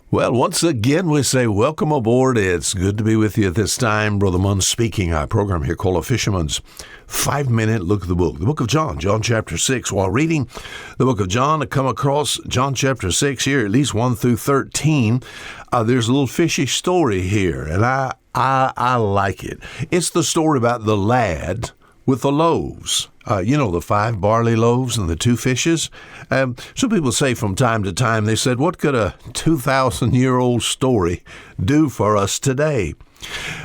Well, once again, we say welcome aboard. It's good to be with you at this time. Brother Mund speaking. Our program here called Fisher Mund's 5-minute look at the book of John, John chapter 6. While reading the book of John, I come across John chapter 6 here, at least 1 through 13. There's a little fishy story here, and I like it. It's the story about the lad with the loaves. The 5 barley loaves and the 2 fishes. Some people say from time to time, they said, what could a 2,000-year-old story do for us today?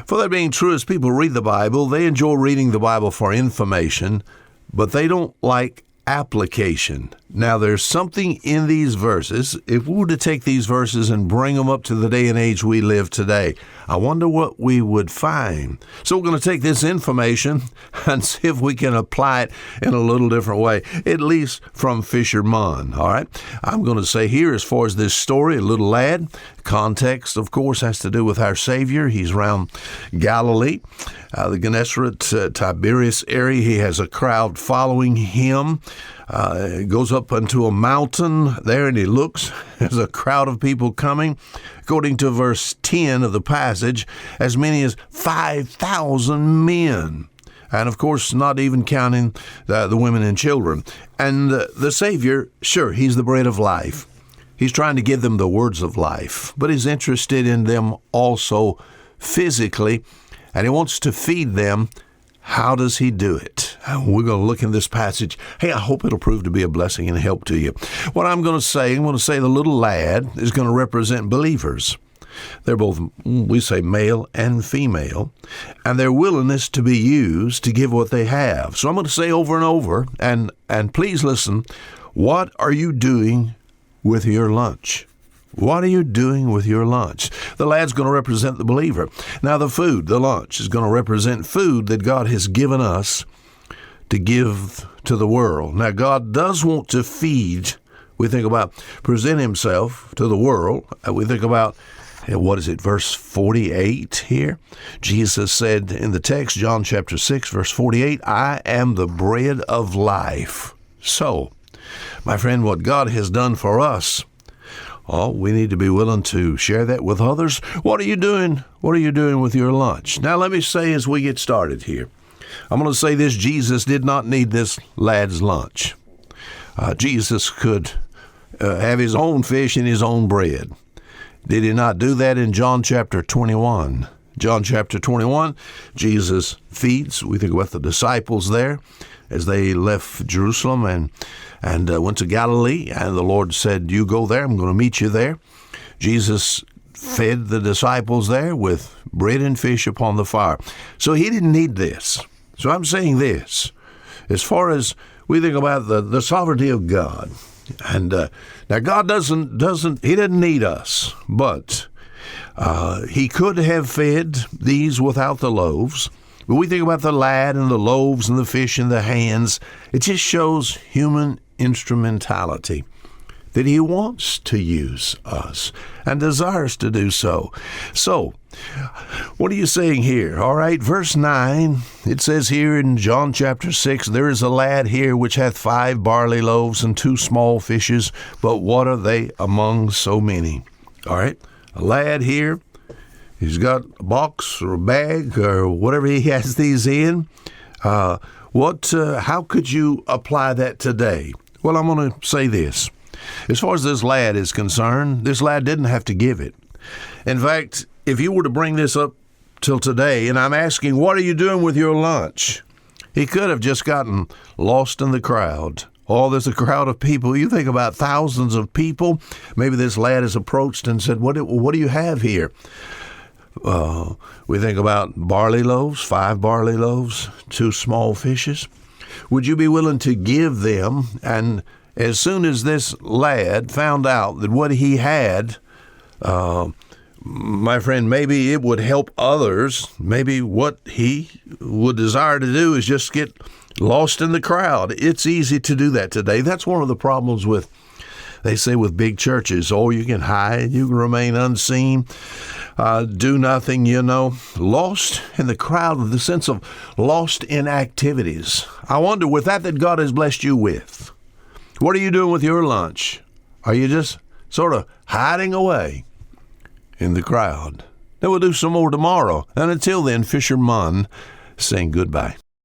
For that being true, as people read the Bible, they enjoy reading the Bible for information, but they don't like application. Now, there's something in these verses. If we were to take these verses and bring them up to the day and age we live today, I wonder what we would find. So we're going to take this information and see if we can apply it in a little different way, at least from Fisher Mund. All right. I'm going to say here, as far as this story, a little lad, context, of course, has to do with our Savior. He's around Galilee, the Gennesaret, Tiberias area. He has a crowd following him. Goes up onto a mountain there, and he looks. There's a crowd of people coming. According to verse 10 of the passage, as many as 5,000 men. And, of course, not even counting the women and children. And the Savior, sure, he's the bread of life. He's trying to give them the words of life. But he's interested in them also physically, and he wants to feed them. How does he do it? We're going to look in this passage. Hey, I hope it'll prove to be a blessing and help to you. What I'm going to say the little lad is going to represent believers. They're both, we say, male and female, and their willingness to be used to give what they have. So I'm going to say over and over, and please listen, what are you doing with your lunch? What are you doing with your lunch? The lad's going to represent the believer. Now the food, the lunch, is going to represent food that God has given us to give to the world. Now God does want to feed. We think about present himself to the world. We think about, verse 48 here? Jesus said in the text, John chapter 6, verse 48, I am the bread of life. So, my friend, what God has done for us, we need to be willing to share that with others. What are you doing? What are you doing with your lunch? Now, let me say as we get started here, I'm going to say this: Jesus did not need this lad's lunch. Jesus could have his own fish and his own bread. Did he not do that in John chapter 21? John chapter 21, Jesus feeds. We think about the disciples there as they left Jerusalem and went to Galilee, and the Lord said, you go there, I'm going to meet you there. Jesus fed the disciples there with bread and fish upon the fire. So he didn't need this. So I'm saying this, as far as we think about the sovereignty of God, and now God he didn't need us, but he could have fed these without the loaves. But we think about the lad and the loaves and the fish in the hands. It just shows human instrumentality, that he wants to use us and desires to do so. So, what are you saying here? All right, verse 9, it says here in John chapter 6, there is a lad here which hath 5 barley loaves and 2 small fishes, but what are they among so many? All right, a lad here. He's got a box or a bag or whatever he has these in. How could you apply that today? Well, I'm going to say this. As far as this lad is concerned, this lad didn't have to give it. In fact, if you were to bring this up till today, and I'm asking, what are you doing with your lunch? He could have just gotten lost in the crowd. Oh, there's a crowd of people. You think about thousands of people. Maybe this lad is approached and said, what do you have here? We think about barley loaves, 5 barley loaves, 2 small fishes. Would you be willing to give them? And as soon as this lad found out that what he had, my friend, maybe it would help others. Maybe what he would desire to do is just get lost in the crowd. It's easy to do that today. That's one of the problems with, they say, with big churches. Oh, you can hide, you can remain unseen, do nothing, lost in the crowd, with the sense of lost in activities. I wonder, with that God has blessed you with, what are you doing with your lunch? Are you just sort of hiding away? in the crowd. Then we'll do some more tomorrow. And until then, Fisher Mund saying goodbye.